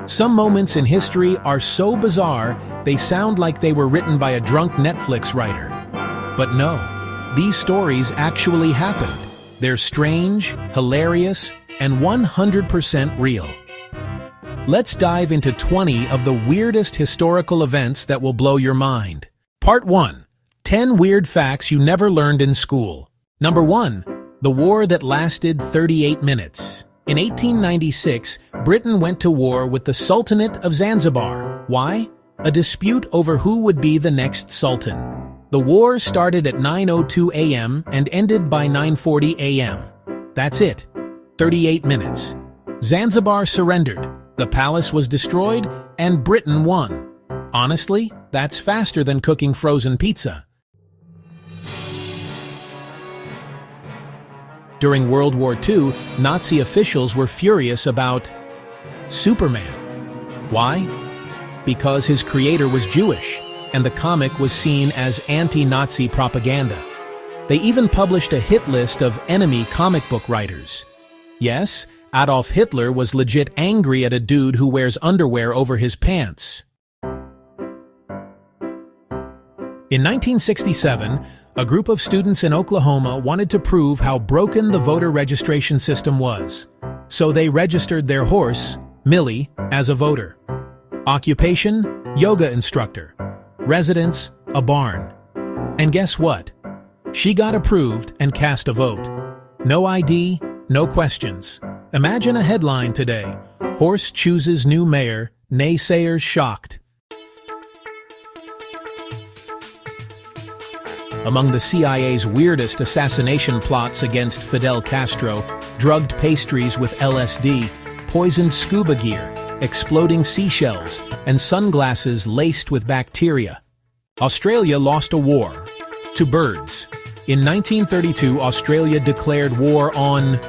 Some moments in history are so bizarre, they sound like they were written by a drunk Netflix writer. But no, these stories actually happened. They're strange, hilarious, and 100% real. Let's dive into 20 of the weirdest historical events that will blow your mind. Part 1. 10 weird facts you never learned in school. Number 1. The war that lasted 38 minutes. In 1896, Britain went to war with the Sultanate of Zanzibar. Why? A dispute over who would be the next sultan. The war started at 9:02 a.m. and ended by 9:40 a.m. That's it. 38 minutes. Zanzibar surrendered, the palace was destroyed, and Britain won. Honestly, that's faster than cooking frozen pizza. During World War II, Nazi officials were furious about Superman. Why? Because his creator was Jewish, and the comic was seen as anti-Nazi propaganda. They even published a hit list of enemy comic book writers. Yes, Adolf Hitler was legit angry at a dude who wears underwear over his pants. In 1967, a group of students in Oklahoma wanted to prove how broken the voter registration system was. So they registered their horse, Millie, as a voter. Occupation, yoga instructor. Residence, a barn. And guess what? She got approved and cast a vote. No ID, no questions. Imagine a headline today: Horse chooses new mayor, naysayers shocked. Among the CIA's weirdest assassination plots against Fidel Castro, drugged pastries with LSD, poisoned scuba gear, exploding seashells, and sunglasses laced with bacteria. Australia lost a war to birds. In 1932, Australia declared war on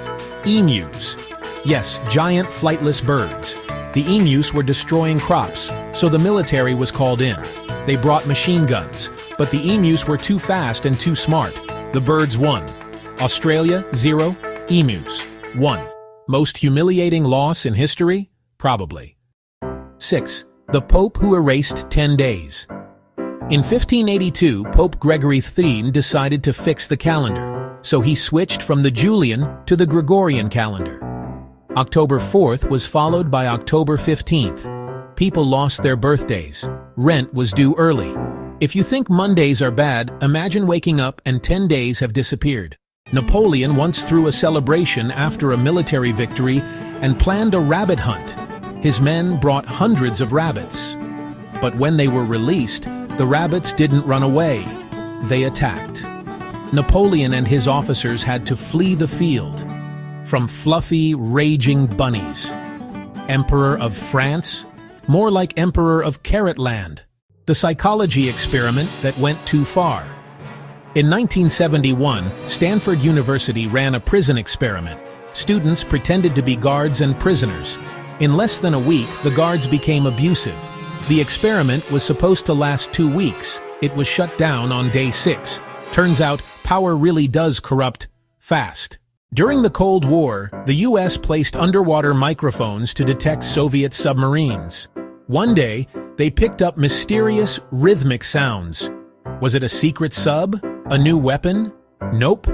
emus. Yes, giant flightless birds. The emus were destroying crops, so the military was called in. They brought machine guns, but the emus were too fast and too smart. The birds won. Australia, 0. Emus, 1. Most humiliating loss in history? Probably. 6. The Pope who erased 10 days. In 1582, Pope Gregory XIII decided to fix the calendar, so he switched from the Julian to the Gregorian calendar. October 4th was followed by October 15th. People lost their birthdays. Rent was due early. If you think Mondays are bad, imagine waking up and 10 days have disappeared. Napoleon once threw a celebration after a military victory and planned a rabbit hunt. His men brought hundreds of rabbits. But when they were released, the rabbits didn't run away. They attacked. Napoleon and his officers had to flee the field from fluffy, raging bunnies. Emperor of France? More like Emperor of Carrot Land. The psychology experiment that went too far. In 1971, Stanford University ran a prison experiment. Students pretended to be guards and prisoners. In less than a week, the guards became abusive. The experiment was supposed to last 2 weeks. It was shut down on day 6. Turns out, power really does corrupt fast. During the Cold War, the US placed underwater microphones to detect Soviet submarines. One day, they picked up mysterious, rhythmic sounds. Was it a secret sub? A new weapon? Nope.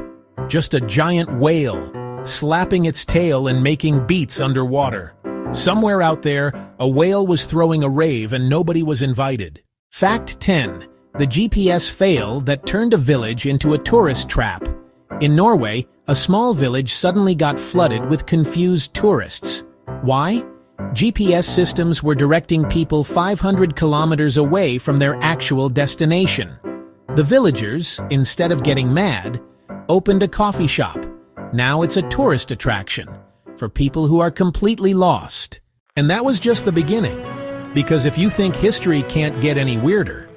Just a giant whale, slapping its tail and making beats underwater. Somewhere out there, a whale was throwing a rave and nobody was invited. Fact 10. The GPS fail that turned a village into a tourist trap. In Norway, a small village suddenly got flooded with confused tourists. Why? GPS systems were directing people 500 kilometers away from their actual destination. The villagers, instead of getting mad, opened a coffee shop. Now it's a tourist attraction for people who are completely lost. And that was just the beginning. Because if you think history can't get any weirder,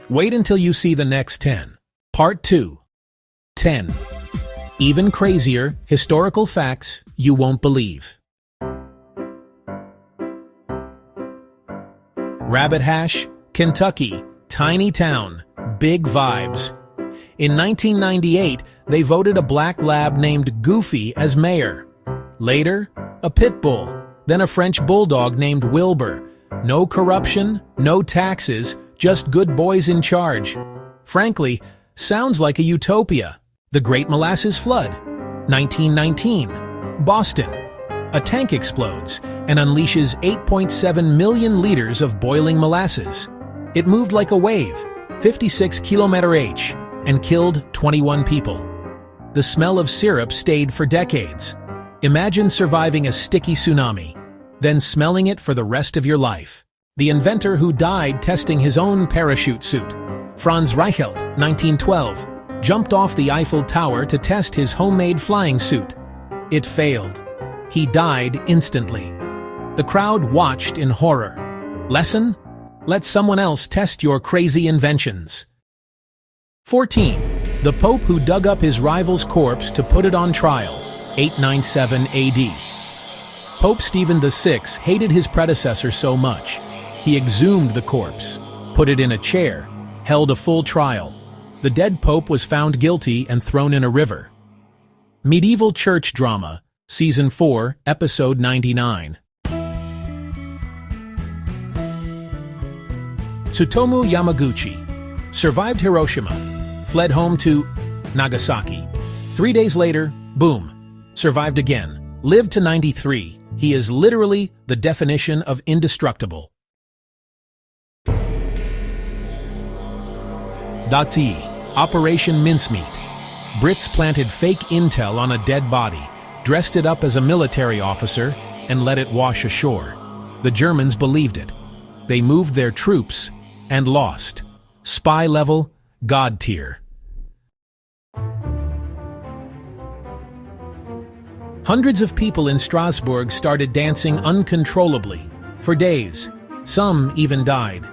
wait until you see the next 10. Part 2. 10. Even crazier historical facts you won't believe. Rabbit Hash, Kentucky, tiny town, big vibes. In 1998, they voted a black lab named Goofy as mayor. Later, a pit bull, Then a French bulldog named Wilbur. No corruption, no taxes, just good boys in charge. Frankly, sounds like a utopia. The Great Molasses Flood. 1919. Boston. A tank explodes and unleashes 8.7 million liters of boiling molasses. It moved like a wave, 56 km/h, and killed 21 people. The smell of syrup stayed for decades. Imagine surviving a sticky tsunami, then smelling it for the rest of your life. The inventor who died testing his own parachute suit, Franz Reichelt, 1912, jumped off the Eiffel Tower to test his homemade flying suit. It failed. He died instantly. The crowd watched in horror. Lesson? Let someone else test your crazy inventions. 14. The Pope who dug up his rival's corpse to put it on trial, 897 AD. Pope Stephen VI hated his predecessor so much. He exhumed the corpse, put it in a chair, held a full trial. The dead pope was found guilty and thrown in a river. Medieval Church Drama, Season 4, Episode 99. Tsutomu Yamaguchi survived Hiroshima, fled home to Nagasaki. 3 days later, boom, survived again, lived to 93. He is literally the definition of indestructible. Dati, Operation Mincemeat. Brits planted fake intel on a dead body, dressed it up as a military officer, and let it wash ashore. The Germans believed it. They moved their troops and lost. Spy level, God tier. Hundreds of people in Strasbourg started dancing uncontrollably. For days, some even died.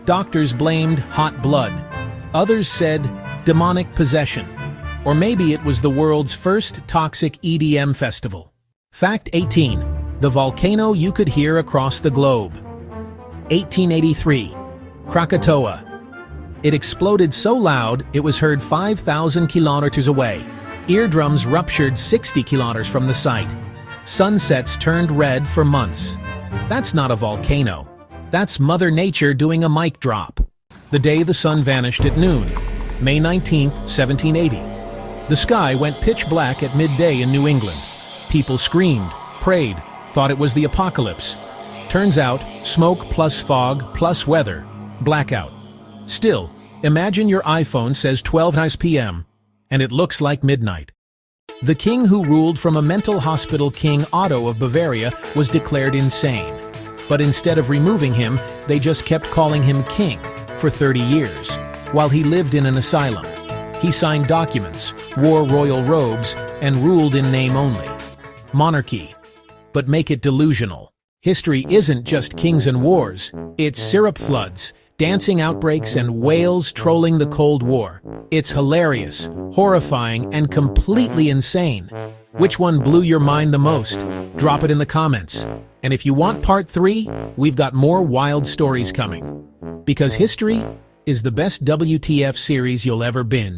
Doctors blamed hot blood. Others said demonic possession. Or maybe it was the world's first toxic EDM festival. Fact 18. The volcano you could hear across the globe. 1883. Krakatoa. It exploded so loud it was heard 5,000 kilometers away. Eardrums ruptured 60 kilometers from the site. Sunsets turned red for months. That's not a volcano. That's Mother Nature doing a mic drop. The day the sun vanished at noon, May 19, 1780. The sky went pitch black at midday in New England. People screamed, prayed, thought it was the apocalypse. Turns out, smoke plus fog plus weather, blackout. Still, imagine your iPhone says 12 p.m. and it looks like midnight. The king who ruled from a mental hospital, King Otto of Bavaria, was declared insane. But instead of removing him, they just kept calling him king for 30 years, while he lived in an asylum. He signed documents, wore royal robes, and ruled in name only. Monarchy. But make it delusional. History isn't just kings and wars. It's syrup floods, dancing outbreaks, and whales trolling the Cold War. It's hilarious, horrifying, and completely insane. Which one blew your mind the most? Drop it in the comments. And if you want part 3, we've got more wild stories coming. Because history is the best WTF series you'll ever binge.